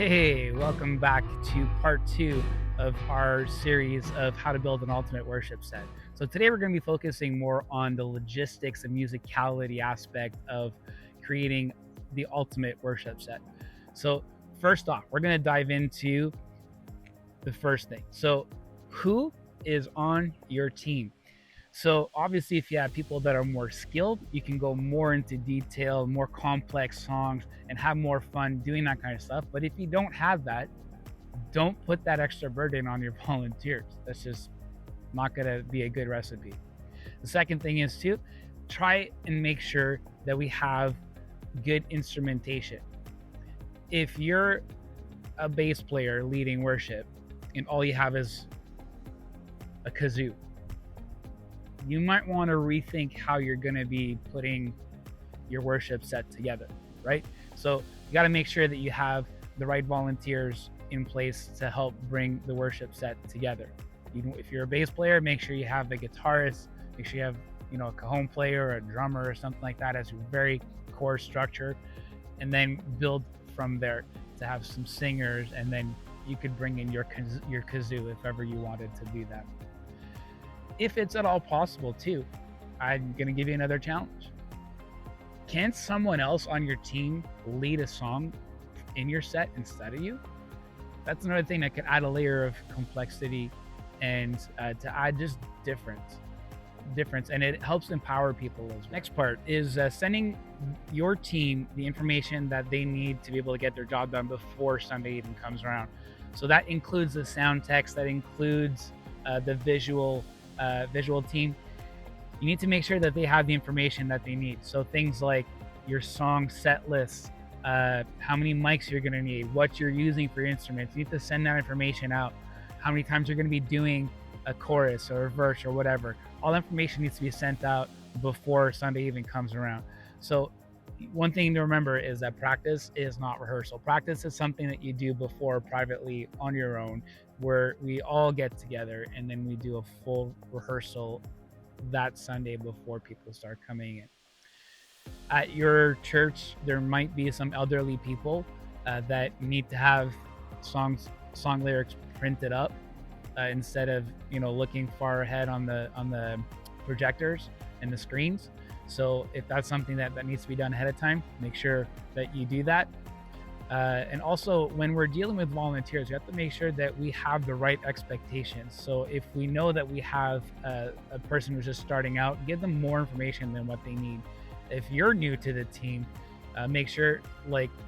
Hey, welcome back to part two of our series of how to build an ultimate worship set. So today we're going to be focusing more on the logistics and musicality aspect of creating the ultimate worship set. So first off, we're going to dive into the first thing. So who is on your team? So obviously, if you have people that are more skilled, you can go more into detail, more complex songs, and have more fun doing that kind of stuff. But if you don't have that, don't put that extra burden on your volunteers. That's just not going to be a good recipe. The second thing is to try and make sure that we have good instrumentation. If you're a bass player leading worship and all you have is a kazoo, you might want to rethink how you're going to be putting your worship set together, right? So you got to make sure that you have the right volunteers in place to help bring the worship set together. If you're a bass player, make sure you have a guitarist, make sure you have a cajon player or a drummer or something like that as your very core structure, and then build from there to have some singers, and then you could bring in your kazoo if ever you wanted to do that. If it's at all possible too, I'm going to give you another challenge. Can someone else on your team lead a song in your set instead of you? That's another thing that could add a layer of complexity and to add just difference, and it helps empower people as well. Next part is sending your team the information that they need to be able to get their job done before Sunday even comes around. So that includes the sound text, that includes the visual team. You need to make sure that they have the information that they need. So things like your song set list, how many mics you're going to need, what you're using for your instruments. You need to send that information out. How many times you're going to be doing a chorus or a verse or whatever. All that information needs to be sent out before Sunday even comes around. So one thing to remember is that practice is not rehearsal. Practice is something that you do before privately on your own, where we all get together and then we do a full rehearsal that Sunday before people start coming in. At your church, there might be some elderly people that need to have song lyrics printed up instead of looking far ahead on the projectors and the screens. So if that's something that needs to be done ahead of time, make sure that you do that. And also, when we're dealing with volunteers, we have to make sure that we have the right expectations. So if we know that we have a person who's just starting out, give them more information than what they need. If you're new to the team, make sure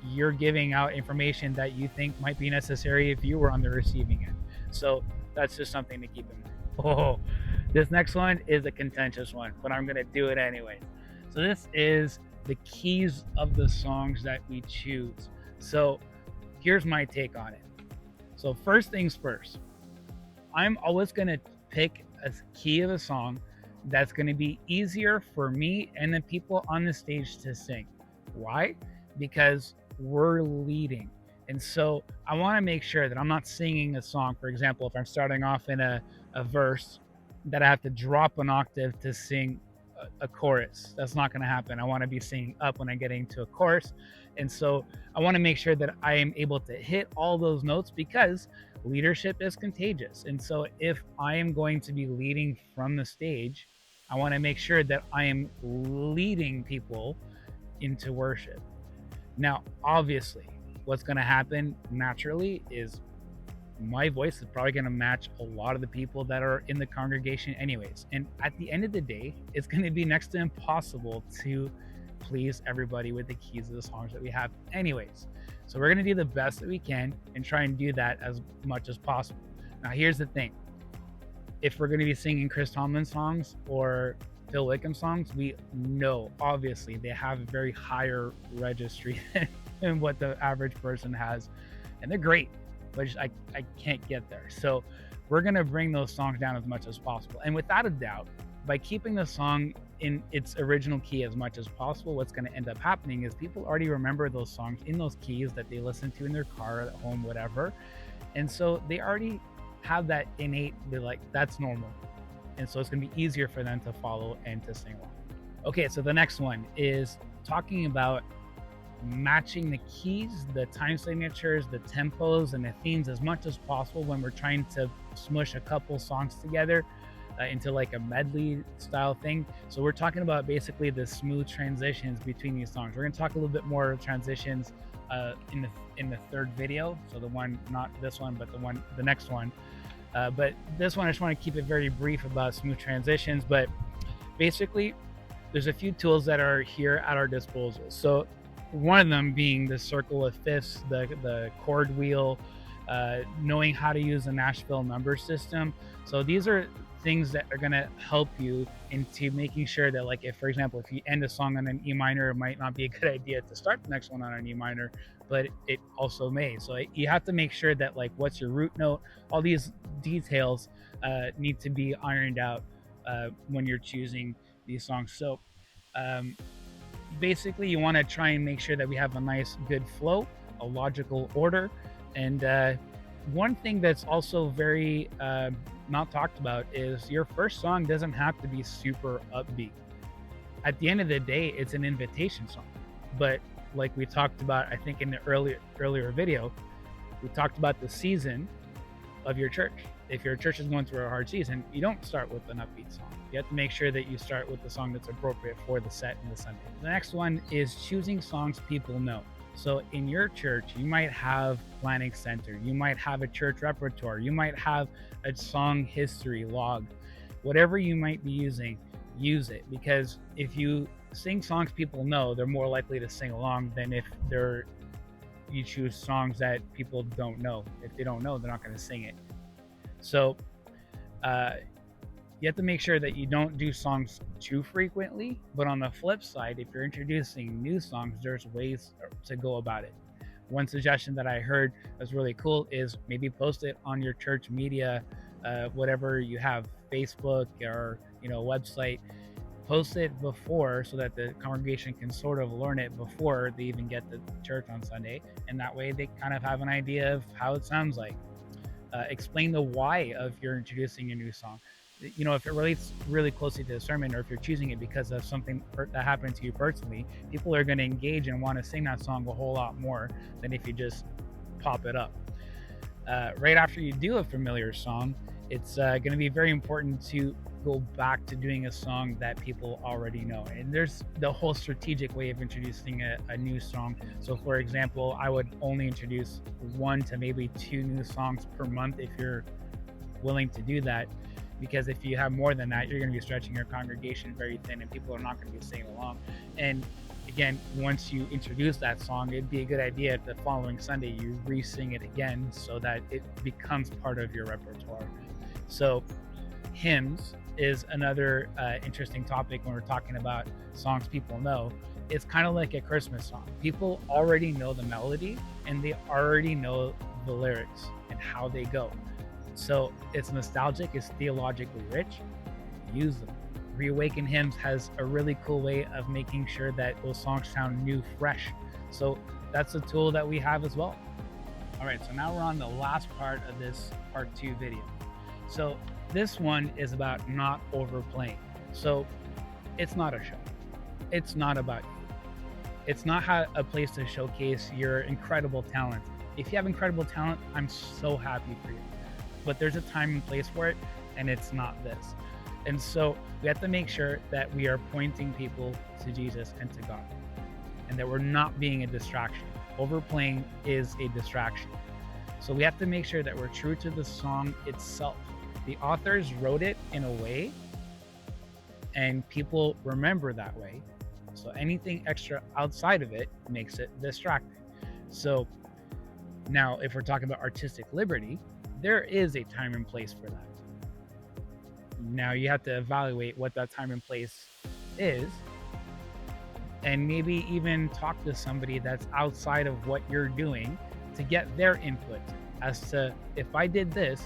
you're giving out information that you think might be necessary if you were on the receiving end. So that's just something to keep in mind. Oh, this next one is a contentious one, but I'm going to do it anyway. So this is the keys of the songs that we choose. So here's my take on it. So first things first, I'm always going to pick a key of a song that's going to be easier for me and the people on the stage to sing. Why? Because we're leading. And so I want to make sure that I'm not singing a song. For example, if I'm starting off in a verse, that I have to drop an octave to sing a chorus. That's not going to happen. I want to be singing up when I get into a chorus. And so I want to make sure that I am able to hit all those notes, because leadership is contagious. And so if I am going to be leading from the stage, I want to make sure that I am leading people into worship. Now, obviously, what's going to happen naturally is my voice is probably going to match a lot of the people that are in the congregation anyways. And at the end of the day, it's going to be next to impossible to please everybody with the keys of the songs that we have anyways. So we're going to do the best that we can and try and do that as much as possible. Now, here's the thing. If we're going to be singing Chris Tomlin songs or Phil Wickham songs, we know obviously they have a very higher registry than what the average person has, and they're great, but I can't get there. So we're going to bring those songs down as much as possible. And without a doubt, by keeping the song in its original key as much as possible, what's going to end up happening is people already remember those songs in those keys that they listen to in their car, at home, whatever. And so they already have that innate, they're like, that's normal. And so it's going to be easier for them to follow and to sing along. Okay, so the next one is talking about matching the keys, the time signatures, the tempos, and the themes as much as possible when we're trying to smush a couple songs together into like a medley style thing. So we're talking about basically the smooth transitions between these songs. We're going to talk a little bit more transitions in the third video. So the one, not this one, but the next one. But this one, I just want to keep it very brief about smooth transitions. But basically, there's a few tools that are here at our disposal. So one of them being the circle of fifths, the chord wheel, knowing how to use the Nashville number system. So these are things that are going to help you into making sure that, like, if for example, if you end a song on an E minor, it might not be a good idea to start the next one on an E minor, but it also may. So you have to make sure that, like, what's your root note, all these details need to be ironed out when you're choosing these songs. So basically, you want to try and make sure that we have a nice, good flow, a logical order. And one thing that's also very not talked about is your first song doesn't have to be super upbeat. At the end of the day, it's an invitation song. But like we talked about, I think in the earlier video, we talked about the season of your church. If your church is going through a hard season, you don't start with an upbeat song. You have to make sure that you start with the song that's appropriate for the set and the Sunday. The next one is choosing songs people know. So in your church, you might have planning center, you might have a church repertoire, you might have a song history log. Whatever you might be using, use it, because if you sing songs people know, they're more likely to sing along than if you choose songs that people don't know. If they don't know, they're not going to sing it. So you have to make sure that you don't do songs too frequently. But on the flip side, if you're introducing new songs, there's ways to go about it. One suggestion that I heard was really cool is maybe post it on your church media, whatever you have, Facebook or website. Post it before so that the congregation can sort of learn it before they even get to church on Sunday, and that way they kind of have an idea of how it sounds like. Explain the why of you're introducing a new song. If it relates really closely to the sermon, or if you're choosing it because of something that happened to you personally, people are going to engage and want to sing that song a whole lot more than if you just pop it up. Right after you do a familiar song, it's going to be very important to go back to doing a song that people already know. And there's the whole strategic way of introducing a new song. So for example, I would only introduce 1 to maybe 2 new songs per month if you're willing to do that, because if you have more than that, you're going to be stretching your congregation very thin and people are not going to be singing along. And again, once you introduce that song, it'd be a good idea the following Sunday you re-sing it again so that it becomes part of your repertoire. So hymns is another interesting topic when we're talking about songs people know. It's kind of like a Christmas song. People already know the melody and they already know the lyrics and how they go. So it's nostalgic, it's theologically rich. Use them. Reawaken Hymns has a really cool way of making sure that those songs sound new, fresh. So that's a tool that we have as well. All right, so now we're on the last part of this part 2 video. So this one is about not overplaying. So it's not a show. It's not about you. It's not a place to showcase your incredible talent. If you have incredible talent, I'm so happy for you. But there's a time and place for it, and it's not this. And so we have to make sure that we are pointing people to Jesus and to God, and that we're not being a distraction. Overplaying is a distraction. So we have to make sure that we're true to the song itself. The authors wrote it in a way, and people remember that way. So anything extra outside of it makes it distracting. So now, if we're talking about artistic liberty, there is a time and place for that. Now you have to evaluate what that time and place is, and maybe even talk to somebody that's outside of what you're doing to get their input as to, if I did this,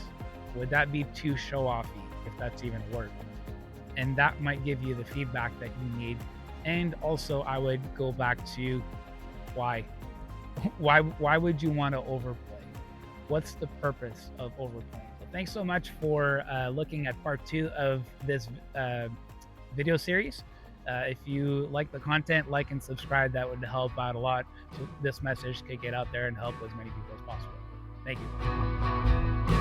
would that be too show-offy, if that's even a word? And that might give you the feedback that you need. And also, I would go back to why would you want to overplay? What's the purpose of overplaying? So thanks so much for looking at part 2 of this video series. If you like the content, like and subscribe. That would help out a lot so this message could get out there and help as many people as possible. Thank you.